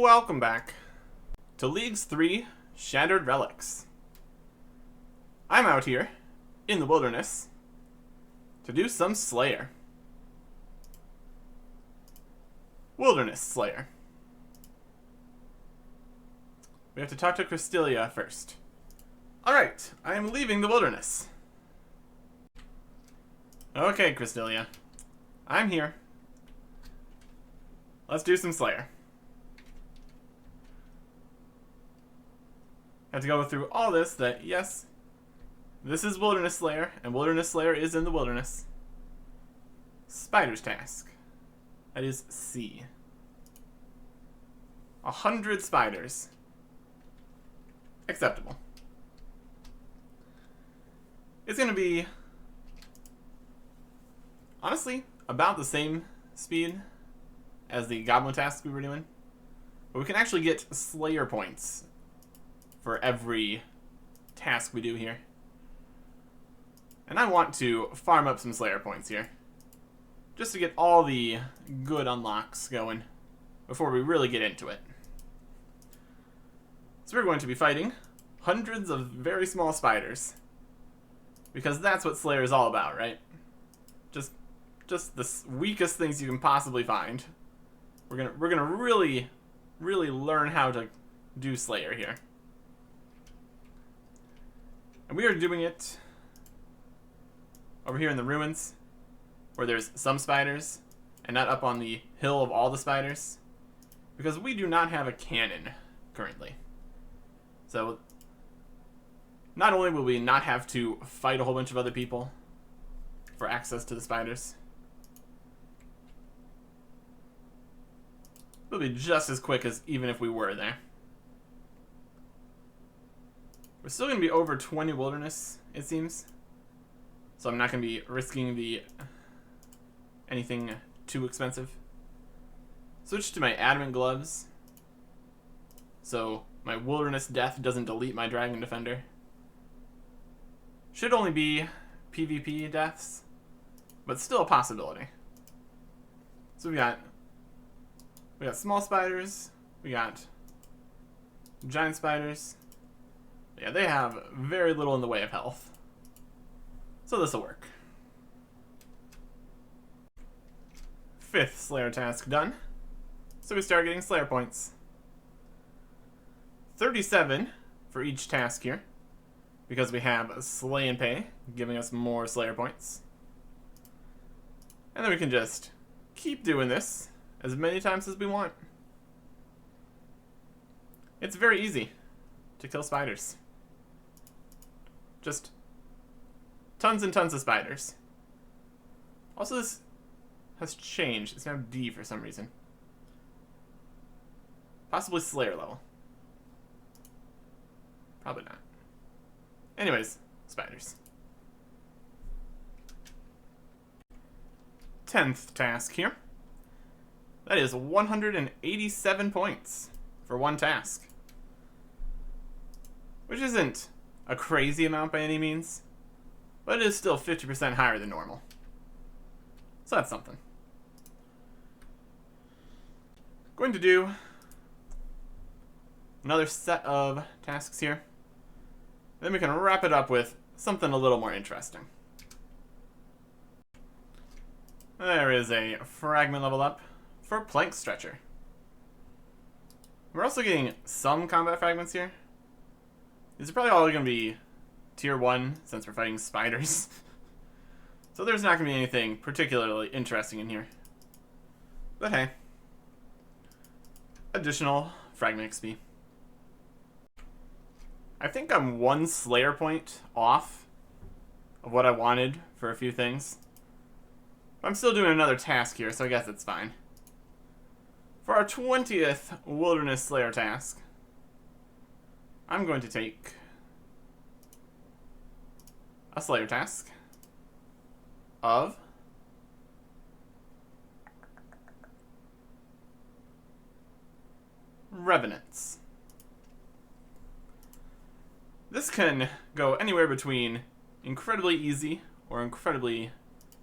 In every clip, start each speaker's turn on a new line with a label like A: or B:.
A: Welcome back to Leagues 3 Shattered Relics. I'm out here in the wilderness to do some Slayer. Wilderness Slayer. We have to talk to Cristelia first. Alright, I am leaving the wilderness. Okay, Cristelia. I'm here. Let's do some Slayer. Have to go through all this that, yes, this is Wilderness Slayer, and Wilderness Slayer is in the wilderness. Spider's task. That is C. 100 spiders. Acceptable. It's going to be, honestly, about the same speed as the Goblin task we were doing. But we can actually get Slayer points for every task we do here. And I want to farm up some Slayer points here, just to get all the good unlocks going before we really get into it. So we're going to be fighting hundreds of very small spiders, because that's what Slayer is all about, right? Just the weakest things you can possibly find. We're gonna really learn how to do Slayer here. And we are doing it over here in the ruins, where there's some spiders, and not up on the hill of all the spiders, because we do not have a cannon currently. So, not only will we not have to fight a whole bunch of other people for access to the spiders, it'll be just as quick as even if we were there. We're still going to be over 20 wilderness, it seems. So I'm not going to be risking anything too expensive. Switch to my adamant gloves, so my wilderness death doesn't delete my dragon defender. Should only be PvP deaths, but still a possibility. So we got small spiders, we got giant spiders. Yeah, they have very little in the way of health. So this will work. 5th Slayer task done. So we start getting Slayer points. 37 for each task here, because we have Slay and Pay, giving us more Slayer points. And then we can just keep doing this as many times as we want. It's very easy to kill spiders. Just tons and tons of spiders. Also, this has changed. It's now D for some reason. Possibly Slayer level. Probably not. Anyways, spiders. 10th task here. That is 187 points for one task, which isn't a crazy amount by any means, but it is still 50% higher than normal. So that's something. Going to do another set of tasks here. Then we can wrap it up with something a little more interesting. There is a fragment level up for Plank Stretcher. We're also getting some combat fragments here. These are probably all going to be tier 1 since we're fighting spiders. So there's not going to be anything particularly interesting in here. But hey. Additional fragment XP. I think I'm 1 Slayer point off of what I wanted for a few things. But I'm still doing another task here, so I guess it's fine. For our 20th Wilderness Slayer task, I'm going to take a Slayer task of Revenants. This can go anywhere between incredibly easy or incredibly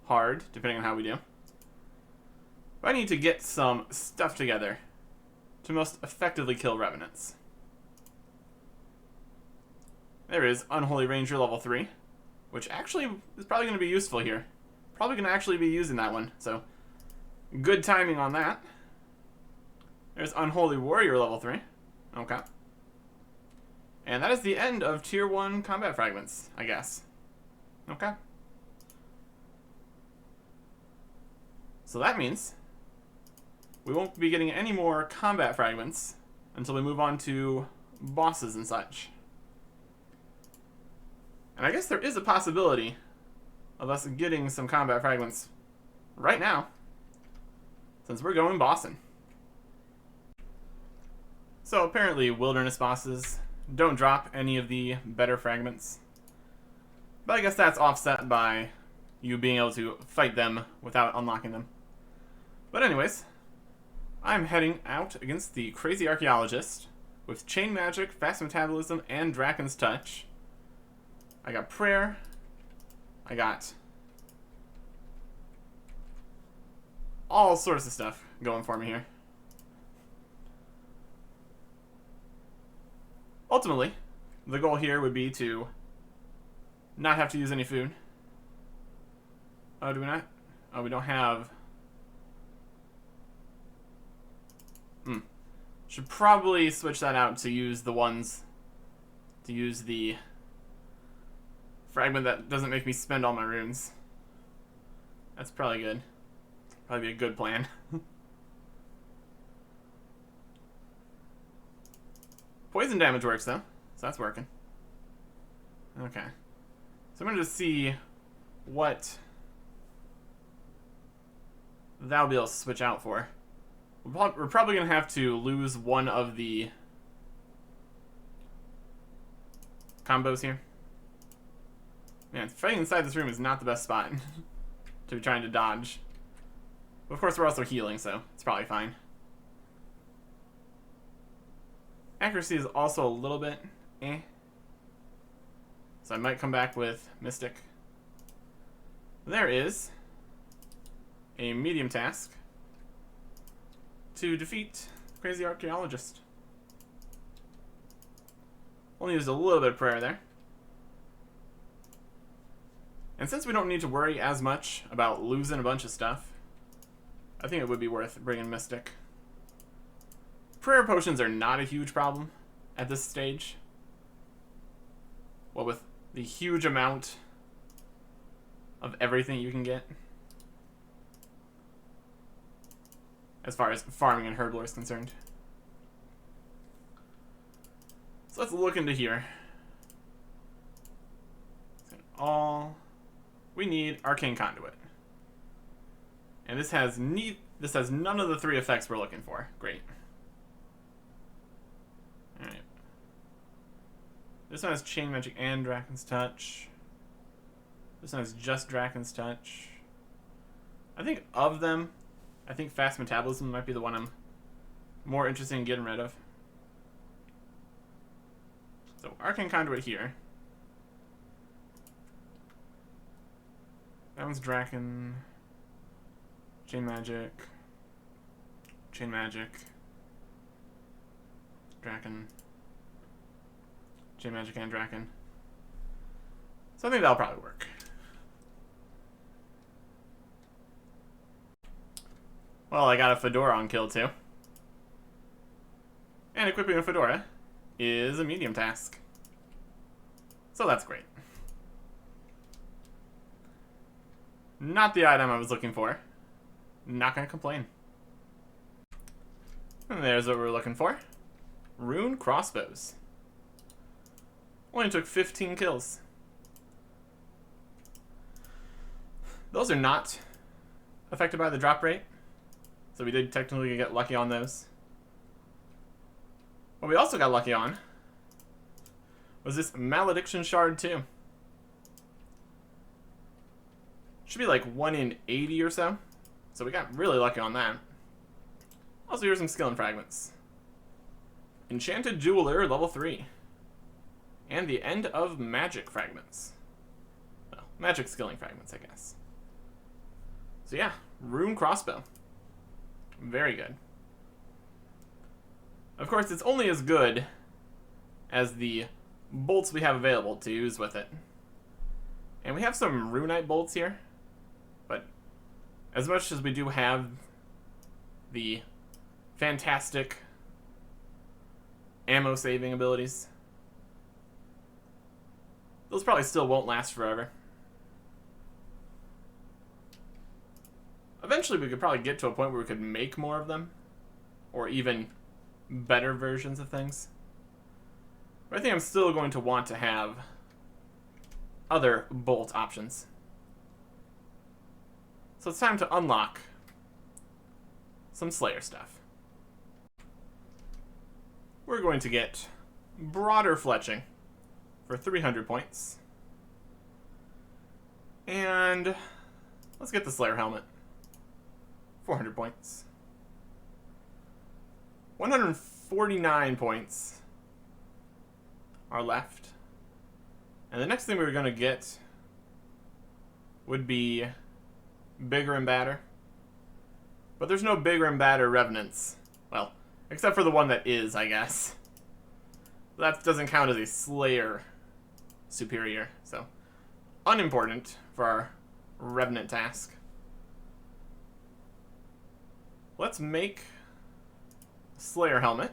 A: hard, depending on how we do. But I need to get some stuff together to most effectively kill revenants. There is Unholy Ranger level 3, which actually is probably going to be useful here. Probably going to actually be using that one, so good timing on that. There's Unholy Warrior level 3. Okay. And that is the end of Tier 1 combat fragments, I guess. Okay. So that means we won't be getting any more combat fragments until we move on to bosses and such. And I guess there is a possibility of us getting some combat fragments right now, since we're going bossing. So apparently wilderness bosses don't drop any of the better fragments. But I guess that's offset by you being able to fight them without unlocking them. But anyways, I'm heading out against the Crazy Archaeologist with Chain Magic, Fast Metabolism, and Draken's Touch. I got Prayer. I got all sorts of stuff going for me here. Ultimately, the goal here would be to not have to use any food. Oh, do we not? Oh, we don't have... Should probably switch that out to use the ones... To use the fragment that doesn't make me spend all my runes. That's probably good. Probably be a good plan. Poison damage works, though. So that's working. Okay. So I'm going to just see what that'll be able to switch out for. We're probably going to have to lose one of the combos here. Man, fighting inside this room is not the best spot to be trying to dodge. But of course, we're also healing, so it's probably fine. Accuracy is also a little bit eh. So I might come back with Mystic. There is a medium task to defeat Crazy Archaeologist. Only used a little bit of prayer there. And since we don't need to worry as much about losing a bunch of stuff, I think it would be worth bringing Mystic. Prayer potions are not a huge problem at this stage. Well, with the huge amount of everything you can get, as far as farming and herb lore is concerned. So let's look into here. We need Arcane Conduit. And this has none of the 3 effects we're looking for. Great. Alright. This one has Chain Magic and Draken's Touch. This one has just Draken's Touch. I think of them, I think Fast Metabolism might be the one I'm more interested in getting rid of. So Arcane Conduit here. That one's Draken. Chain Magic. Chain Magic. Draken. Chain Magic and Draken. So I think that'll probably work. Well, I got a Fedora on kill too. And equipping a Fedora is a medium task. So that's great. Not the item I was looking for. Not gonna complain. And there's what we're looking for. Rune crossbows. Only took 15 kills. Those are not affected by the drop rate, so we did technically get lucky on those. What we also got lucky on was this Malediction Shard too. Should be like 1 in 80 or so. So we got really lucky on that. Also, here's some skill and fragments. Enchanted Jeweler, level 3. And the end of magic fragments. Well, magic skilling fragments, I guess. So yeah, rune crossbow. Very good. Of course, it's only as good as the bolts we have available to use with it. And we have some runite bolts here, but as much as we do have the fantastic ammo saving abilities, those probably still won't last forever. Eventually we could probably get to a point where we could make more of them, or even better versions of things. But I think I'm still going to want to have other bolt options. So it's time to unlock some Slayer stuff. We're going to get broader fletching for 300 points. And let's get the Slayer helmet. 400 points. 149 points are left. And the next thing we were going to get would be bigger and badder. But there's no bigger and badder revenants. Well, except for the one that is, I guess. That doesn't count as a Slayer superior, so unimportant for our revenant task. Let's make a Slayer helmet.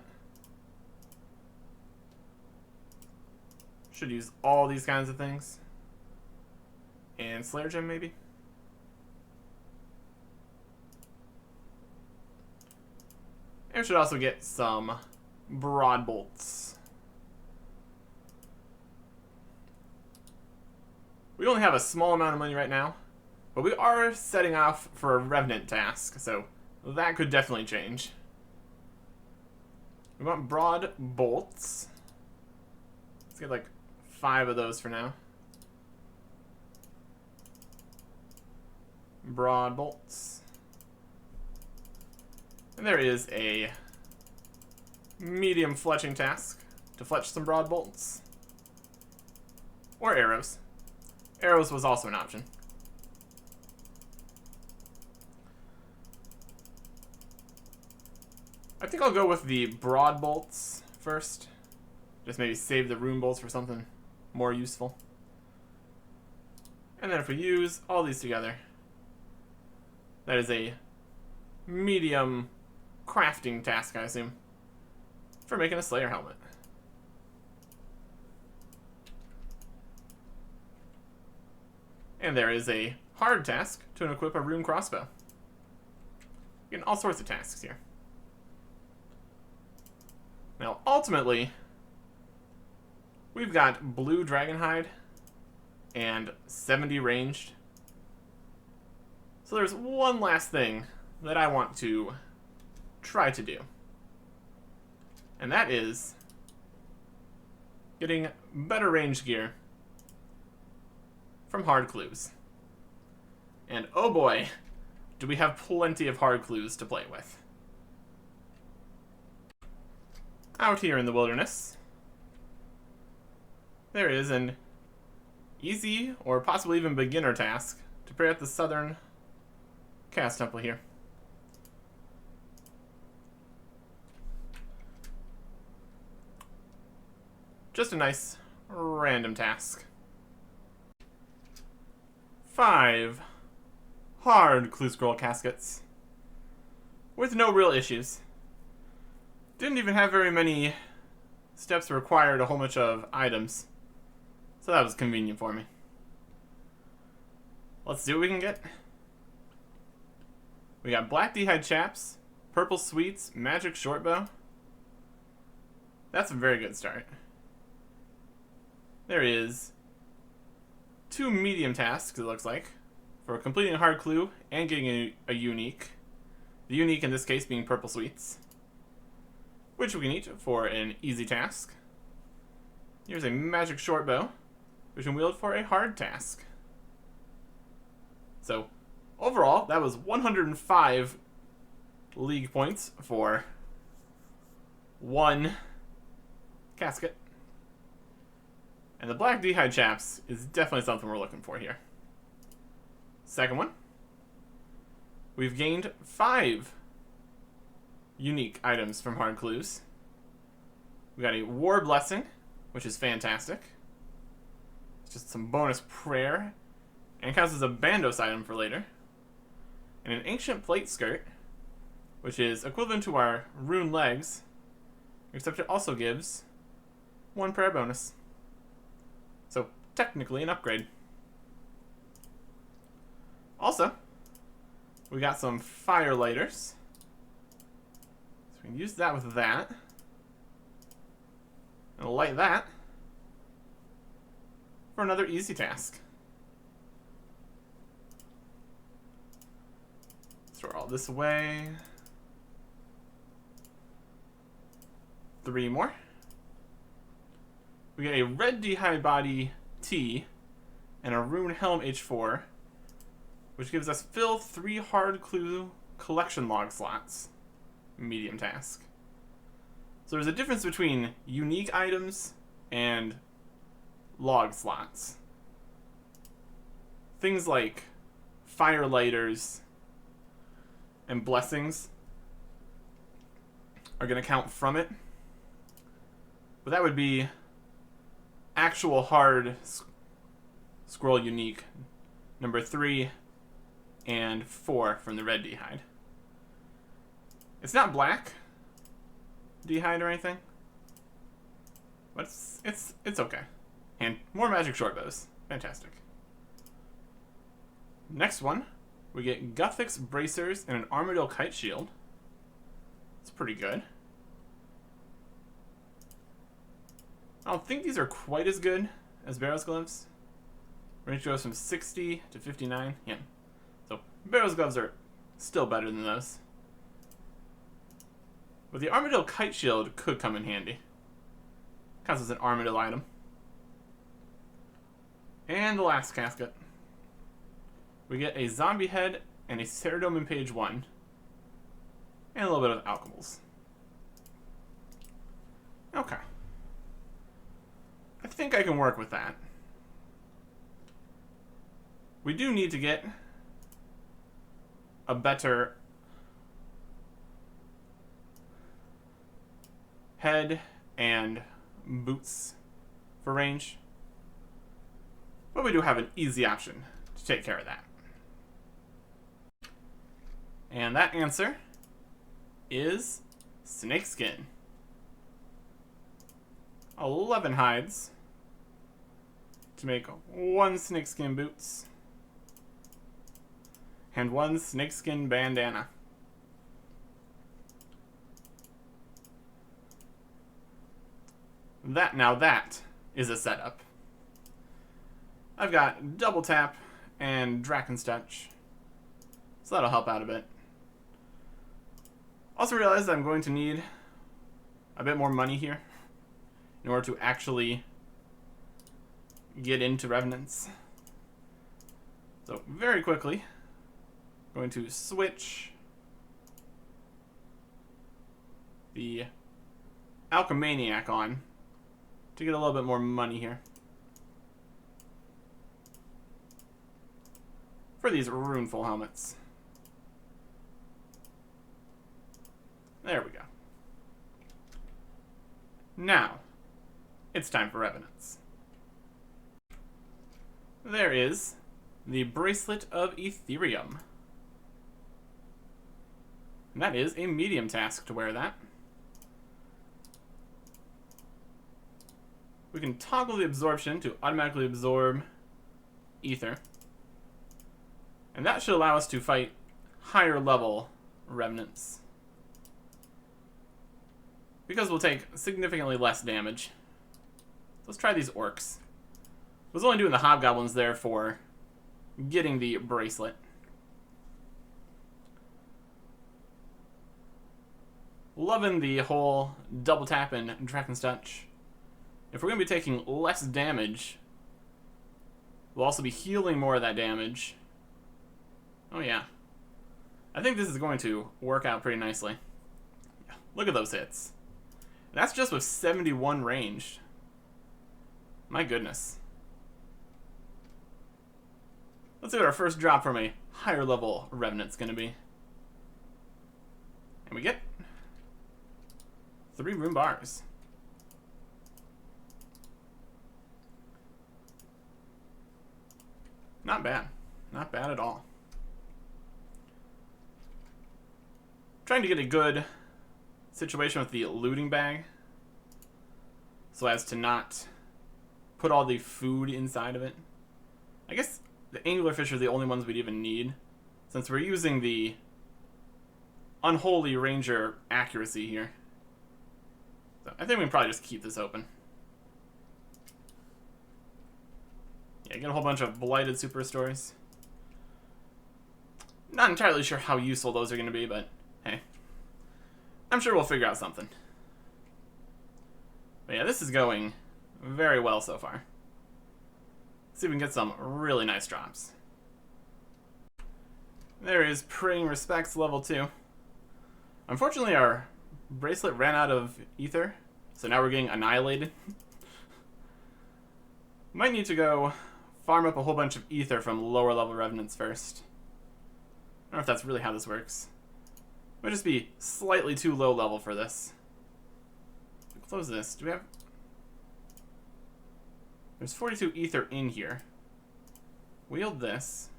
A: Should use all these kinds of things. And Slayer gem, maybe? And we should also get some broad bolts. We only have a small amount of money right now, but we are setting off for a revenant task, so that could definitely change. We want broad bolts. Let's get like 5 of those for now. Broad bolts. And there is a medium fletching task to fletch some broad bolts. Or arrows. Arrows was also an option. I think I'll go with the broad bolts first. Just maybe save the rune bolts for something more useful. And then if we use all these together, that is a medium crafting task, I assume, for making a Slayer helmet. And there is a hard task to equip a rune crossbow. Getting all sorts of tasks here. Now, ultimately, we've got blue dragonhide and 70 ranged. So there's one last thing that I want to try to do. And that is getting better range gear from hard clues. And oh boy, do we have plenty of hard clues to play with. Out here in the wilderness, there is an easy or possibly even beginner task to pray at the southern Chaos Temple here. Just a nice random task. 5 hard clue scroll caskets with no real issues. Didn't even have very many steps required a whole bunch of items, so that was convenient for me. Let's see what we can get. We got black d'hide chaps, purple sweets, magic shortbow. That's a very good start. There is 2 medium tasks, it looks like, for completing a hard clue and getting a unique. The unique in this case being purple sweets, which we can eat for an easy task. Here's a magic shortbow, which we can wield for a hard task. So, overall, that was 105 league points for 1 casket. And the black d'hide chaps is definitely something we're looking for here. Second one. We've gained 5 unique items from hard clues. We got a War Blessing, which is fantastic. It's just some bonus prayer. And it counts as a Bandos item for later. And an Ancient Plate Skirt, which is equivalent to our Rune Legs, except it also gives 1 prayer bonus. So, technically an upgrade. Also, we got some Fire Lighters. So we can use that with that. And light that for another easy task. Store all this away. 3 more. We get a red D'hide body T and a Rune Helm H4, which gives us fill 3 hard clue collection log slots. Medium task. So there's a difference between unique items and log slots. Things like fire lighters and blessings are going to count from it. But that would be actual hard scroll unique number 3 and 4 from the red D'hide. It's not black D'hide or anything, but it's okay. And more magic short bows. Fantastic. Next one, we get Guthix bracers and an Armadillo kite shield. It's pretty good. I don't think these are quite as good as Barrow's gloves. Range goes from 60 to 59. Yeah. So Barrow's gloves are still better than those. But the Armadillo kite shield could come in handy. Counts as an Armadillo item. And the last casket. We get a zombie head and a Ceridome in page 1. And a little bit of alchemals. Okay. I think I can work with that. We do need to get a better head and boots for range. But we do have an easy option to take care of that. And that answer is snakeskin. 11 hides to make 1 snakeskin boots and 1 snakeskin bandana. That is a setup. I've got double tap and Drakenstouch, so that'll help out a bit. Also realized that I'm going to need a bit more money here in order to actually get into Revenants. So very quickly, I'm going to switch the Alchemaniac on to get a little bit more money here for these runeful helmets. There we go. Now, it's time for Revenants. There is the Bracelet of Ethereum. And that is a medium task to wear that. We can toggle the absorption to automatically absorb ether. And that should allow us to fight higher level Revenants, because we'll take significantly less damage. Let's try these orcs. I was only doing the hobgoblins there for getting the bracelet. Loving the whole double tap and Drakenstouch. If we're going to be taking less damage, we'll also be healing more of that damage. Oh yeah. I think this is going to work out pretty nicely. Yeah, look at those hits. That's just with 71 ranged. My goodness. Let's see what our first drop from a higher level Revenant's going to be. And we get 3 rune bars. bad. Not bad at all. Trying to get a good situation with the looting bag so as to not put all the food inside of it. I guess the anglerfish are the only ones we'd even need, since we're using the Unholy Ranger accuracy here. So I think we can probably just keep this open. Yeah, get a whole bunch of blighted superstores. Not entirely sure how useful those are going to be, but hey. I'm sure we'll figure out something. But yeah, this is going very well so far. Let's see if we can get some really nice drops. There is Praying Respects level 2. Unfortunately, our bracelet ran out of ether, so now we're getting annihilated. Might need to go farm up a whole bunch of ether from lower level revenants first. I don't know if that's really how this works. Might just be slightly too low level for this. Close this. Do we have... There's 42 ether in here. Wield this.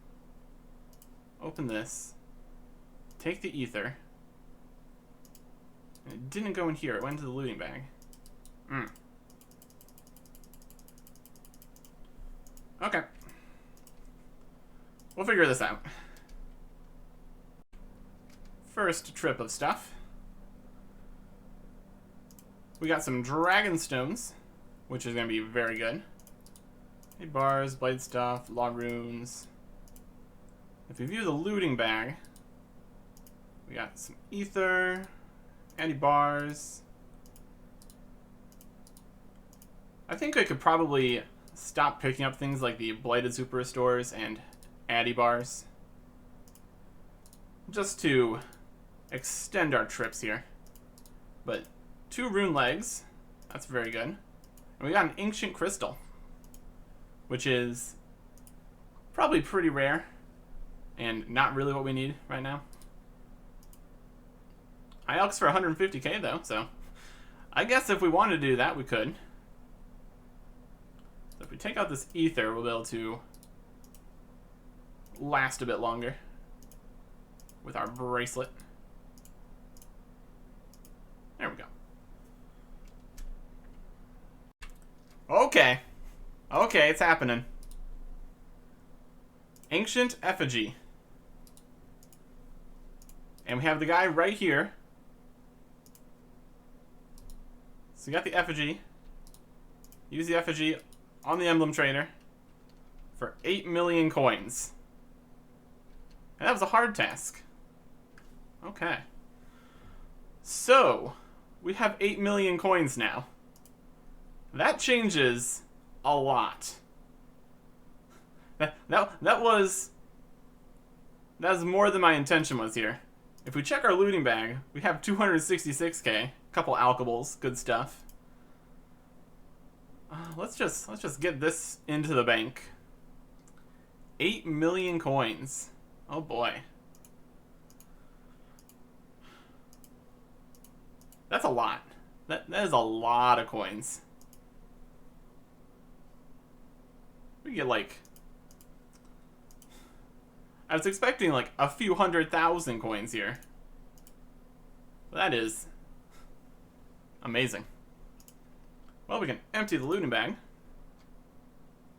A: Open this. Take the ether. And it didn't go in here. It went into the looting bag. Okay. We'll figure this out. First trip of stuff. We got some dragon stones, which is going to be very good. Hey, bars, blade stuff, law runes. If we view the looting bag, we got some ether, anti-bars. I think I could probably stop picking up things like the blighted super restores and anti-bars, just to extend our trips here. But 2 rune legs, that's very good. And we got an ancient crystal, which is probably pretty rare and not really what we need right now. I elks for 150k though, so I guess if we wanted to do that, we could. So if we take out this ether, we'll be able to last a bit longer with our bracelet. There we go. Okay. Okay, it's happening. Ancient Effigy. And we have the guy right here. So we got the effigy. Use the effigy on the emblem trader for 8 million coins. And that was a hard task. Okay. So, we have 8 million coins now. That changes a lot. That was more than my intention was here. If we check our looting bag, we have 266k, a couple alchables, good stuff. Let's just get this into the bank. 8 million coins. Oh boy. That's a lot. That is a lot of coins. We get like... I was expecting like a few 100,000 coins here. That is amazing. Well, we can empty the looting bag.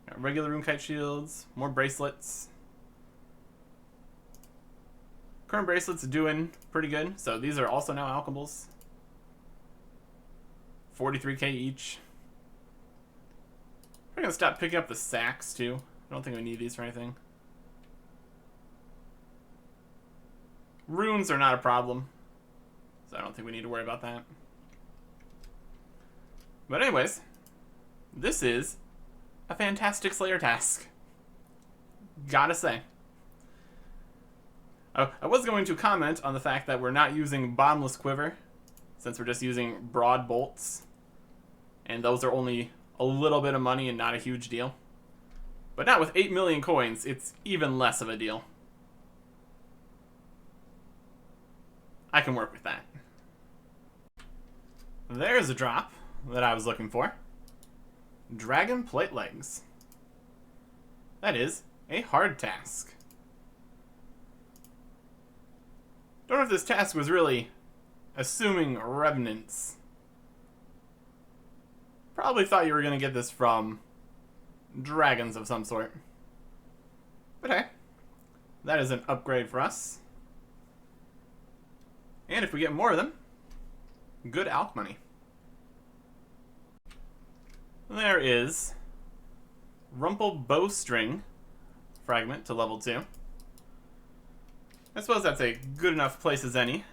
A: Got regular rune kite shields, more bracelets. Current bracelets are doing pretty good, so these are also now alchemables. 43k each. We're gonna stop picking up the sacks too. I don't think we need these for anything. Runes are not a problem, so I don't think we need to worry about that. But anyways, this is a fantastic Slayer task. Gotta say. I was going to comment on the fact that we're not using Bottomless Quiver, since we're just using Broad Bolts. And those are only a little bit of money and not a huge deal. But now with 8 million coins, it's even less of a deal. I can work with that. There's a drop that I was looking for. Dragon plate legs. That is A hard task. Don't know if this task was really assuming revenants. Probably thought you were going to get this from dragons of some sort. But hey, that is an upgrade for us. And if we get more of them, good alch money. There is Rumple Bowstring fragment to level 2. I suppose that's a good enough place as any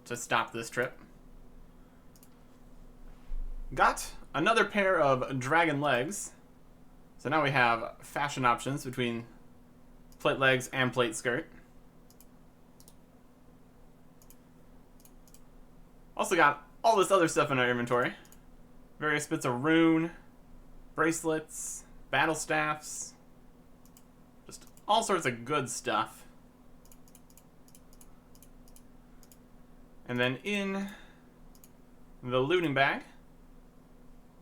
A: to stop this trip. Got another pair of dragon legs. So now we have fashion options between plate legs and plate skirt. Also got all this other stuff in our inventory. Various bits of rune, bracelets, battle staffs, just all sorts of good stuff. And then in the looting bag,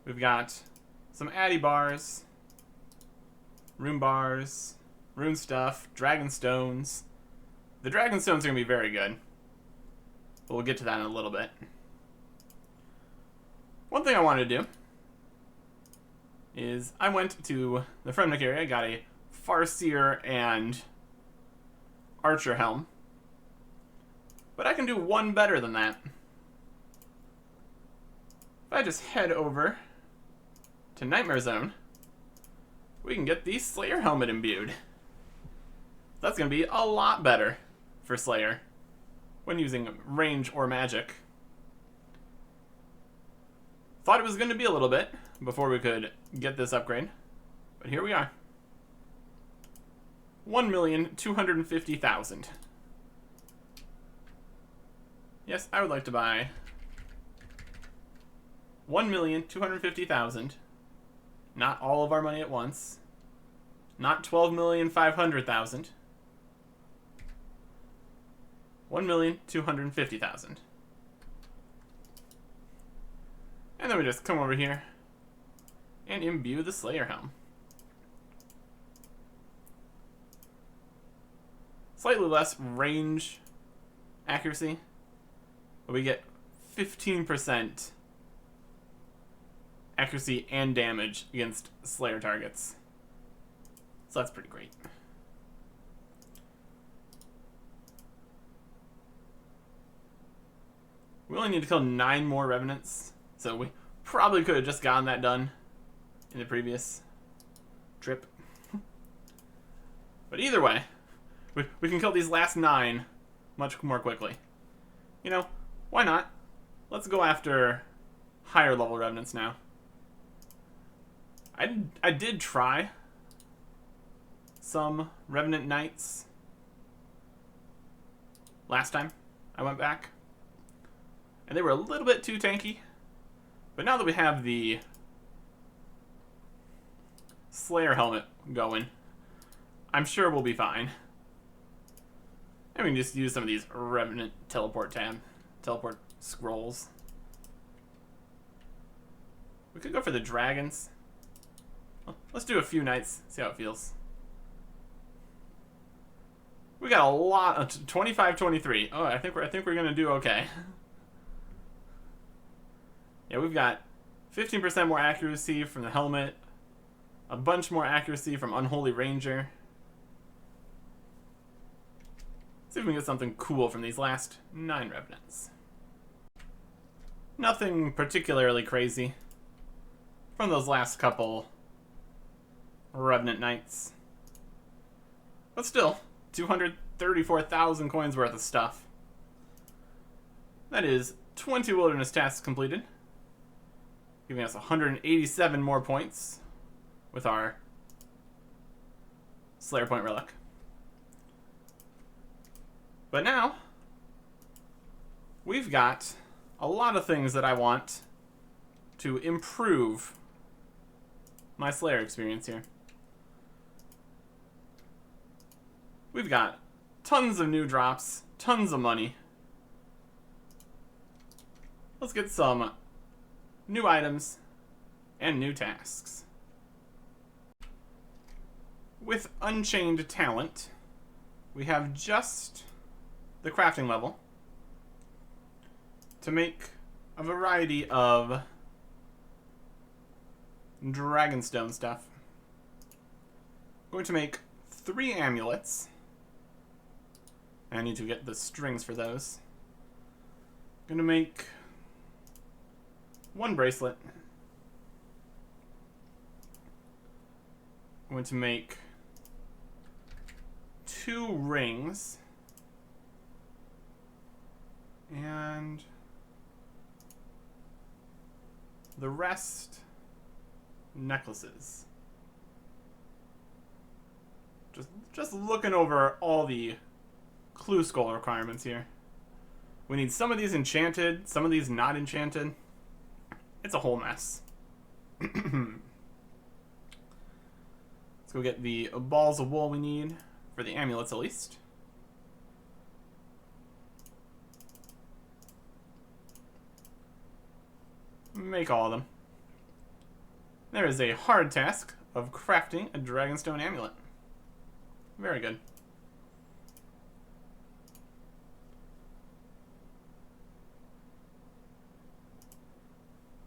A: we've got some addy bars, rune bars, rune stuff, dragon stones. The dragon stones are going to be very good, but we'll get to that in a little bit. One thing I wanted to do is I went to the Fremnik area, got a Farseer and Archer helm. But I can do one better than that. If I just head over to Nightmare Zone, we can get the Slayer helmet imbued. That's going to be a lot better for Slayer when using range or magic. Thought it was going to be a little bit before we could get this upgrade, but here we are. 1,250,000. Yes, I would like to buy 1,250,000. Not all of our money at once. Not 12,500,000. 1,250,000. And then we just come over here and imbue the Slayer helm. Slightly less range accuracy, but we get 15% accuracy and damage against Slayer targets. So that's pretty great. We only need to kill 9 more revenants, so we probably could have just gotten that done in the previous trip. But either way, we can kill these last 9 much more quickly. You know, why not? Let's go after higher level revenants now. I did try some Revenant Knights last time I went back, and they were a little bit too tanky. But now that we have the Slayer helmet going, I'm sure we'll be fine. And we can just use some of these Revenant teleport scrolls. We could go for the dragons. Well, let's do a few knights, see how it feels. We got a lot of 25, 23. Oh, I think we're gonna do okay. Yeah, we've got 15% more accuracy from the helmet, a bunch more accuracy from Unholy Ranger. Let's see if we can get something cool from these last 9 revenants. Nothing particularly crazy from those last couple Revenant Knights. But still, 234,000 coins worth of stuff. That is 20 wilderness tasks completed, giving us 187 more points with our Slayer Point Relic. But now, we've got a lot of things that I want to improve my Slayer experience here. We've got tons of new drops, tons of money. Let's get some new items and new tasks. with Unchained Talent, we have just the crafting level to make a variety of Dragonstone stuff. I'm going to make 3 amulets. I need to get the strings for those. I'm going to make 1 bracelet. I'm going to make 2 rings. And the rest, necklaces. Just looking over all the clue skull requirements here. We need some of these enchanted, some of these not enchanted. It's a whole mess. Let's go get the balls of wool we need for the amulets at least. Make all of them. There is a hard task of crafting a Dragonstone amulet. Very good.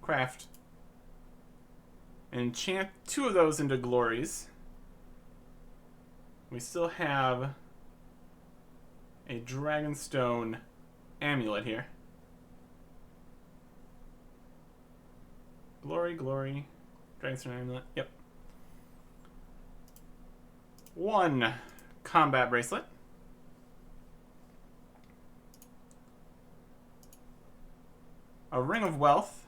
A: Craft. And enchant 2 of those into glories. We still have a Dragonstone amulet here. Glory, glory. Dragonstone amulet. Yep. 1 combat bracelet. A ring of wealth.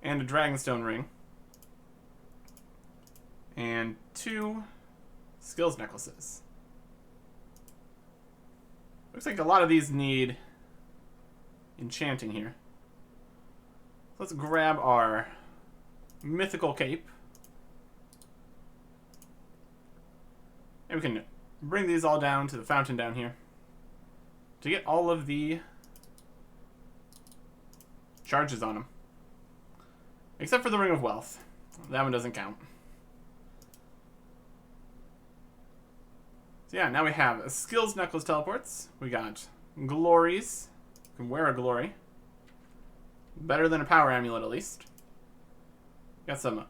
A: And a Dragonstone ring. And 2 skills necklaces. Looks like a lot of these need enchanting here. Let's grab our mythical cape. And we can bring these all down to the fountain down here to get all of the charges on them. Except for the Ring of Wealth. That one doesn't count. So yeah, now we have skills necklace teleports. We got glories. You can wear a glory. Better than a power amulet, at least. Got some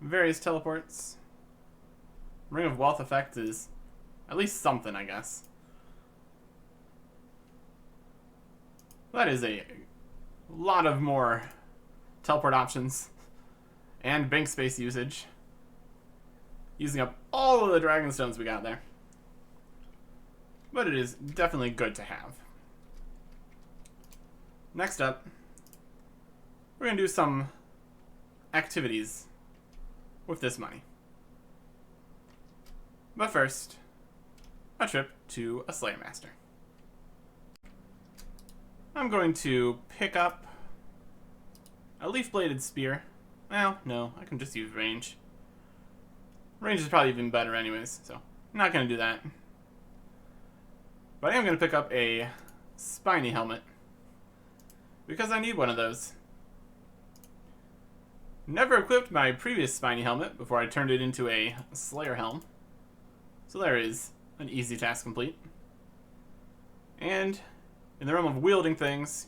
A: various teleports. Ring of Wealth effect is at least something, I guess. That is a lot of more teleport options and bank space usage. Using up all of the Dragonstones we got there. But it is definitely good to have. Next up, we're going to do some activities with this money. But first, a trip to a Slayer Master. I'm going to pick up a leaf-bladed spear. Well, no, I can just use range. Range is probably even better anyways, so I'm not going to do that. But I am going to pick up a spiny helmet. Because I need one of those. Never equipped my previous spiny helmet before I turned it into a Slayer helm. So there is an easy task complete. And in the realm of wielding things,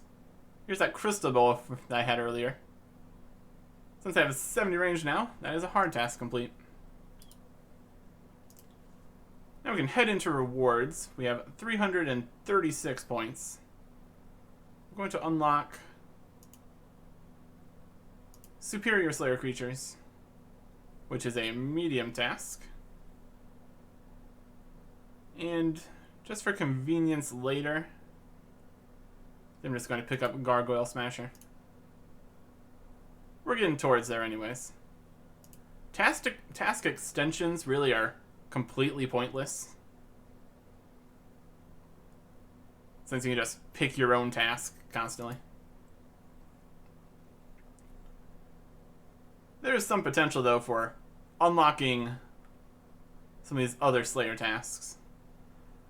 A: here's that crystal bow that I had earlier. Since I have a 70 range now, that is a hard task complete. Now we can head into rewards. We have 336 points. We're going to unlock Superior Slayer Creatures, which is a medium task. And just for convenience later, I'm just going to pick up Gargoyle Smasher. We're getting towards there anyways. Task extensions really are completely pointless, since you can just pick your own task constantly. There is some potential, though, for unlocking some of these other Slayer tasks.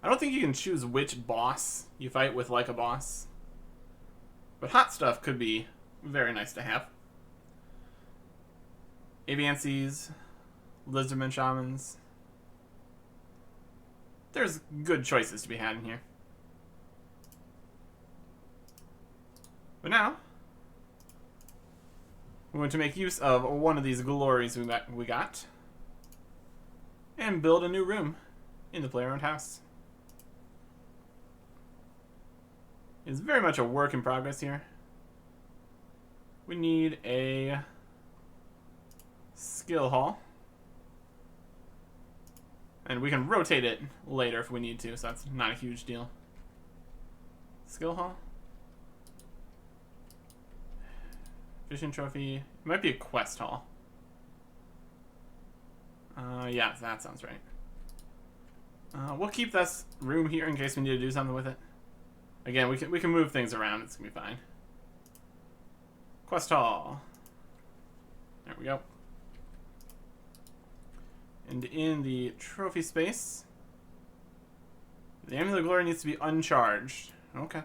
A: I don't think you can choose which boss you fight with like a boss, but hot stuff could be very nice to have. Aviances, Lizardman Shamans. There's good choices to be had in here. But now, we're going to make use of one of these glories we got and build a new room in the player-owned house. It's very much a work in progress here. We need a skill hall. And we can rotate it later if we need to, so that's not a huge deal. Skill hall. Fishing trophy. It might be a quest hall. Yeah, that sounds right. We'll keep this room here in case we need to do something with it. Again, we can move things around. It's gonna be fine. Quest hall. There we go. And in the trophy space, the Amulet of Glory needs to be uncharged. Okay.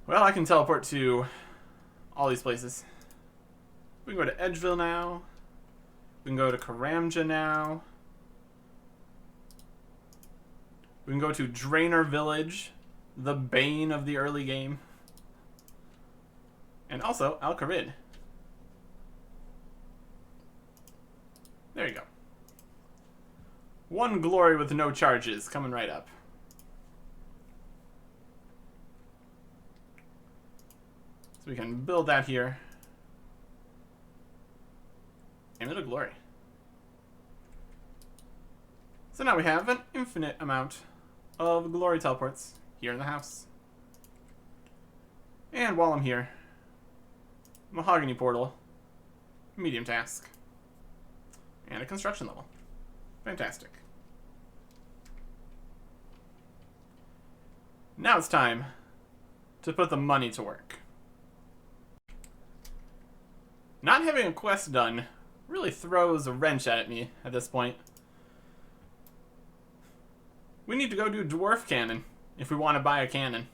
A: Well, I can teleport to all these places. We can go to Edgeville now. We can go to Karamja now. We can go to Draenor Village, the bane of the early game. And also Al-Kharid. There you go. One glory with no charges coming right up. So we can build that here. Amulet of Glory. So now we have an infinite amount of glory teleports here in the house. And while I'm here, Mahogany Portal, medium task, and a construction level. Fantastic. Now it's time to put the money to work. Not having a quest done really throws a wrench at me at this point. We need to go do Dwarf Cannon if we want to buy a cannon.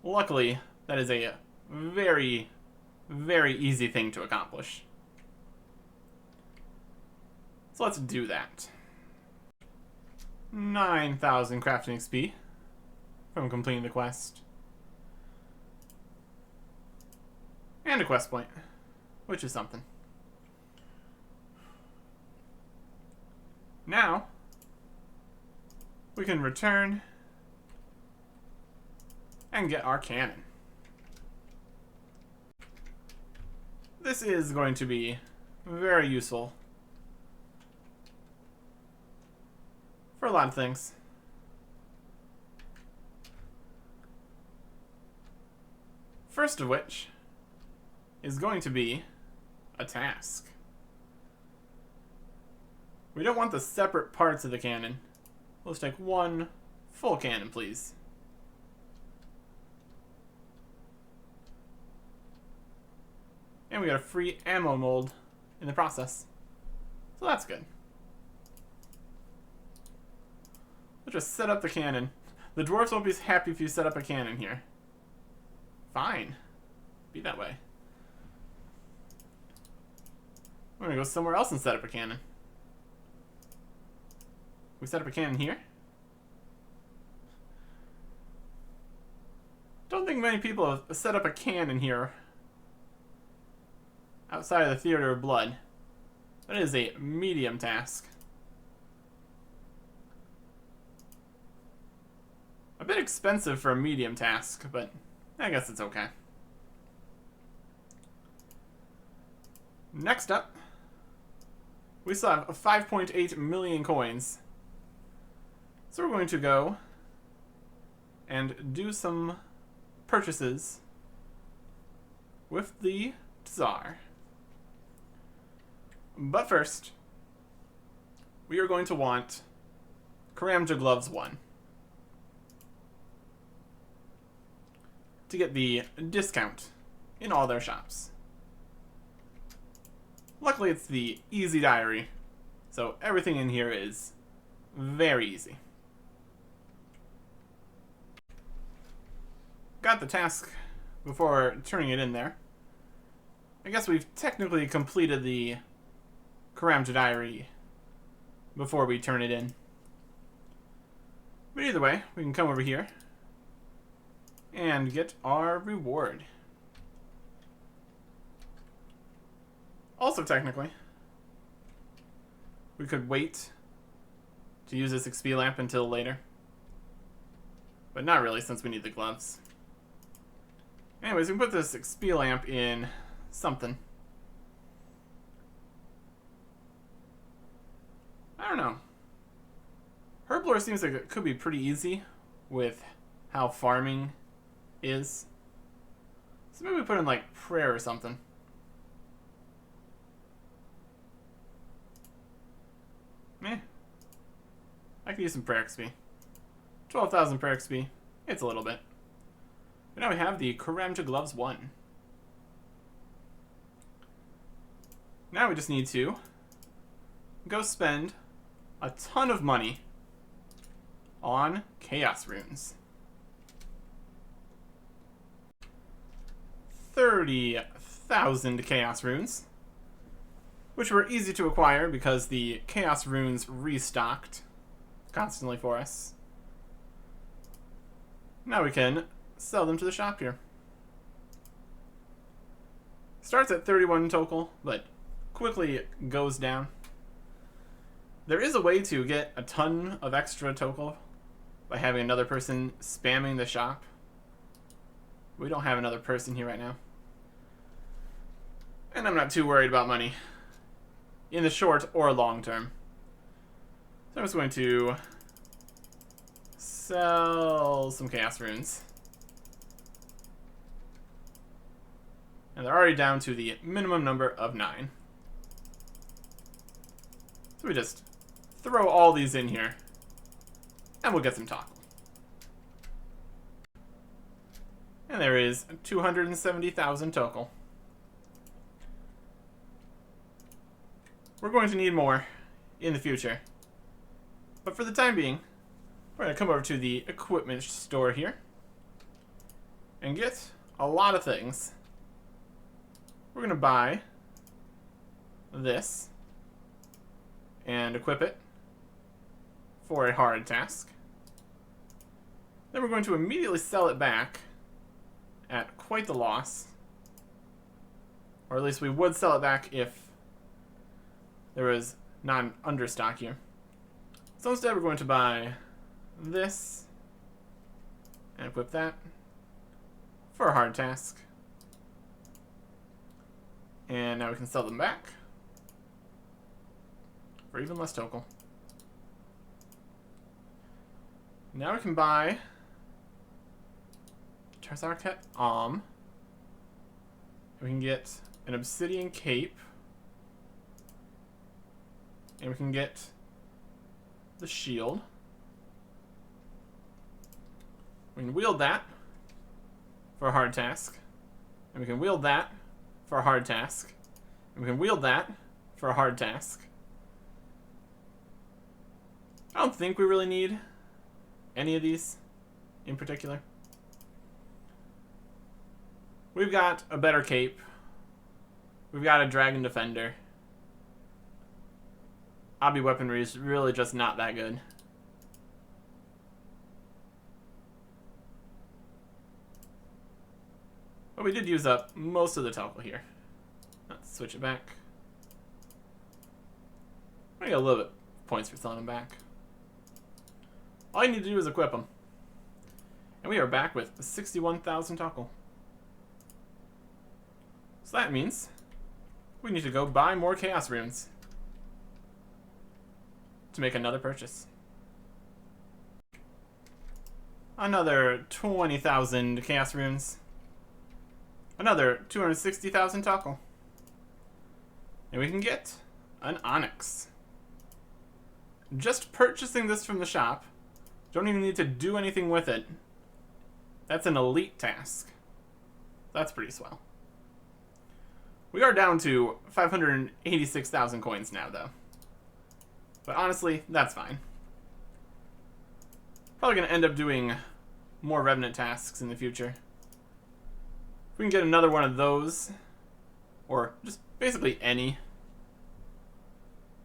A: Luckily, that is a very, very easy thing to accomplish. So let's do that. 9,000 crafting XP from completing the quest. And a quest point, which is something. Now, we can return and get our cannon. This is going to be very useful for a lot of things. First of which is going to be a task. We don't want the separate parts of the cannon. Let's take one full cannon, please. And we got a free ammo mold in the process. So that's good. Let's just set up the cannon. The dwarves won't be happy if you set up a cannon here. Fine. Be that way. We're gonna go somewhere else and set up a cannon. We set up a cannon here. Don't think many people have set up a cannon here outside of the Theater of Blood. That is a medium task. A bit expensive for a medium task, but I guess it's okay. Next up, we still have 5.8 million coins. So we're going to go and do some purchases with the Tsar. But first, we are going to want Karamja Gloves 1 to get the discount in all their shops. Luckily, it's the easy diary, so everything in here is very easy. Got the task before turning it in there. I guess we've technically completed the Karamja Diary before we turn it in. But either way, we can come over here and get our reward. Also, technically, we could wait to use this XP lamp until later. But not really, since we need the gloves. Anyways, we can put this XP lamp in something. I don't know. Herblore seems like it could be pretty easy with how farming is. So maybe we put in like prayer or something. Meh. I could use some prayer XP. 12,000 prayer XP. It's a little bit. But now we have the Karamja Gloves 1. Now we just need to go spend a ton of money on Chaos Runes. 30,000 Chaos Runes, which were easy to acquire because the Chaos Runes restocked constantly for us. Now we can sell them to the shop here. Starts at 31 total, but quickly goes down. There is a way to get a ton of extra total by having another person spamming the shop. We don't have another person here right now. And I'm not too worried about money in the short or long term. So I'm just going to sell some Chaos Runes. And they're already down to the minimum number of 9. So we just throw all these in here, and we'll get some taco. And there is 270,000 total. We're going to need more in the future. But for the time being, we're going to come over to the equipment store here and get a lot of things. We're going to buy this and equip it for a hard task. Then we're going to immediately sell it back at quite the loss. Or at least we would sell it back if there was not an understock here. So instead we're going to buy this and equip that for a hard task. And now we can sell them back for even less total. Now we can buy Tarzarket and we can get an obsidian cape. And we can get the shield. We can wield that for a hard task. And we can wield that for a hard task. And we can wield that for a hard task. I don't think we really need any of these in particular. We've got a better cape. We've got a dragon defender. Obby weaponry is really just not that good. But we did use up most of the total here. Let's switch it back. I got a little bit of points for selling them back. All you need to do is equip them. And we are back with 61,000 total. So that means we need to go buy more Chaos Runes to make another purchase. Another 20,000 Chaos Runes. Another 260,000 total. And we can get an Onyx. Just purchasing this from the shop, don't even need to do anything with it. That's an elite task. That's pretty swell. We are down to 586,000 coins now, though. But honestly, that's fine. Probably going to end up doing more Revenant tasks in the future. If we can get another one of those, or just basically any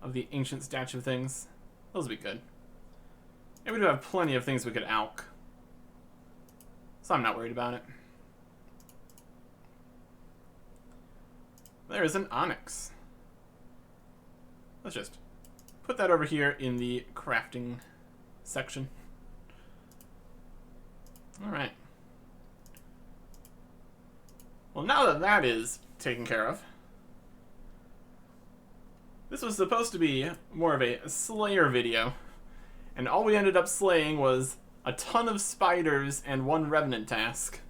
A: of the ancient statue things. Those would be good. And we do have plenty of things we could alch, so I'm not worried about it. There is an onyx. Let's just put that over here in the crafting section. Alright. Well, now that that is taken care of, this was supposed to be more of a Slayer video, and all we ended up slaying was a ton of spiders and one revenant task.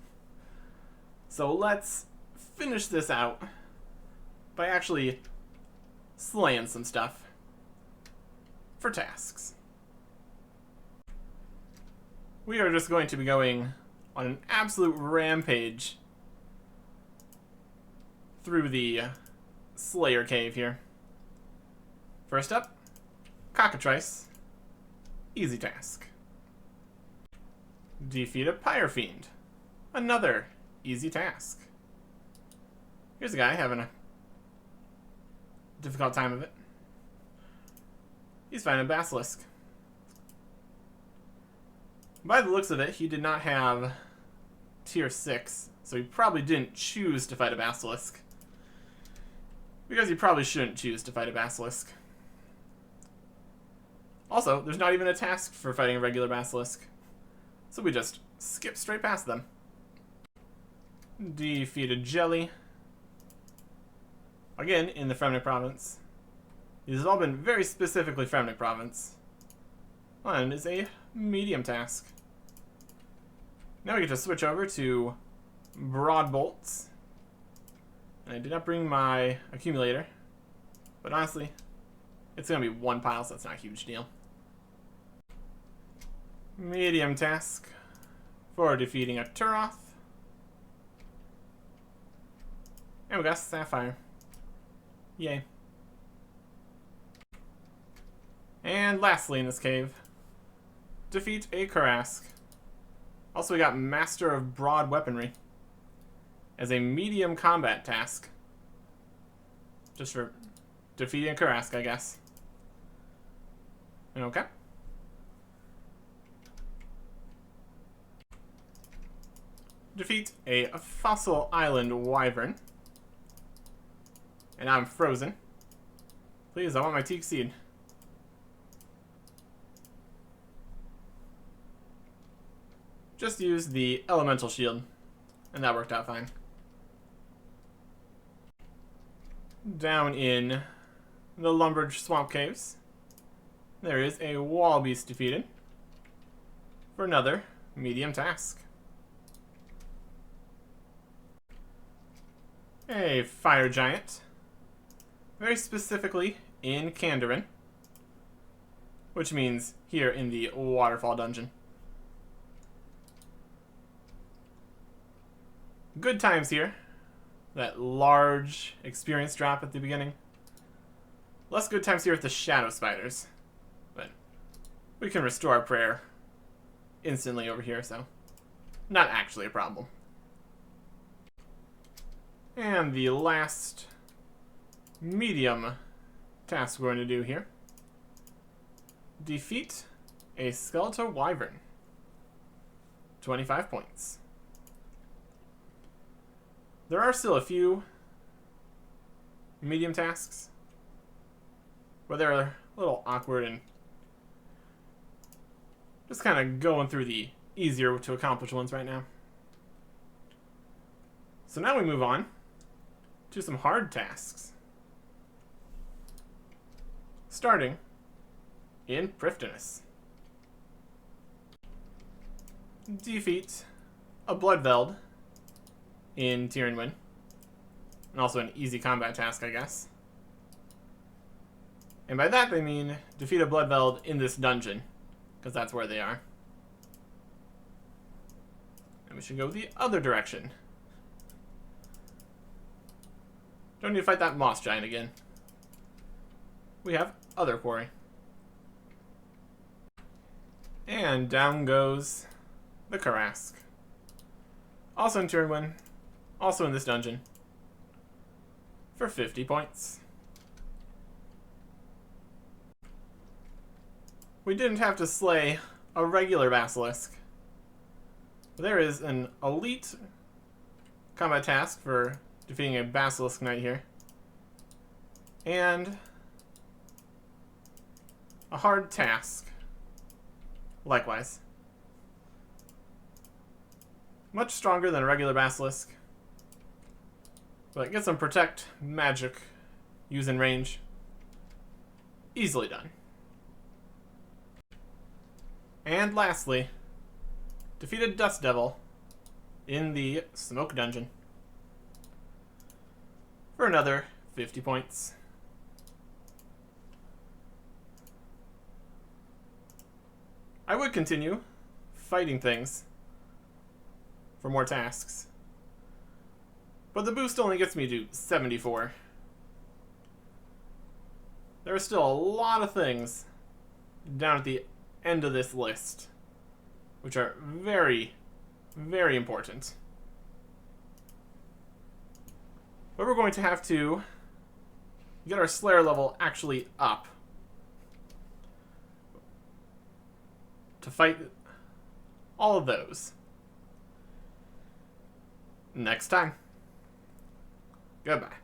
A: So let's finish this out by actually slaying some stuff for tasks. We are just going to be going on an absolute rampage through the Slayer Cave here. First up, Cockatrice. Easy task. Defeat a Pyre Fiend. Another easy task. Here's a guy having a difficult time of it. He's fighting a Basilisk. By the looks of it, he did not have tier 6, so he probably didn't choose to fight a Basilisk. Because he probably shouldn't choose to fight a Basilisk. Also, there's not even a task for fighting a regular Basilisk, so we just skip straight past them. Defeat a Jelly. Again, in the Fremnik province. These have all been very specifically Fremnik province. One is a medium task. Now we get to switch over to Broad Bolts. And I did not bring my accumulator, but honestly, it's going to be one pile, so that's not a huge deal. Medium task for defeating a Turoth. And we got a Sapphire. Yay. And lastly in this cave, defeat a Karask. Also we got Master of Broad Weaponry as a medium combat task. Just for defeating a Karask, I guess. Okay. Defeat a Fossil Island Wyvern. And I'm frozen. Please, I want my teak seed. Just use the elemental shield, and that worked out fine. Down in the Lumbridge Swamp Caves, there is a Wall Beast defeated for another medium task. A Fire Giant, very specifically in Kandarin, which means here in the Waterfall Dungeon. Good times here. That large experience drop at the beginning. Less good times here with the Shadow Spiders. But we can restore our prayer instantly over here, so not actually a problem. And the last medium task we're going to do here. Defeat a Skeletal Wyvern. 25 points. There are still a few medium tasks, but they're a little awkward and just kind of going through the easier to accomplish ones right now. So now we move on to some hard tasks. Starting in Prifddinas. Defeat a Bloodveld in Tyrannwyn. And also an easy combat task, I guess. And by that they mean defeat a Bloodveld in this dungeon, because that's where they are. And we should go the other direction. Don't need to fight that Moss Giant again. We have other quarry. And down goes the Karask. Also in Tyrannwyn. Also in this dungeon. for 50 points. We didn't have to slay a regular basilisk. There is an elite combat task for defeating a basilisk knight here. And a hard task, likewise. Much stronger than a regular basilisk, but gets some protect magic use in range. Easily done. And lastly, defeated Dust Devil in the Smoke Dungeon for another 50 points. I would continue fighting things for more tasks, but the boost only gets me to 74. There are still a lot of things down at the end of this list, which are very, very important. But we're going to have to get our Slayer level actually up to fight all of those next time. Goodbye.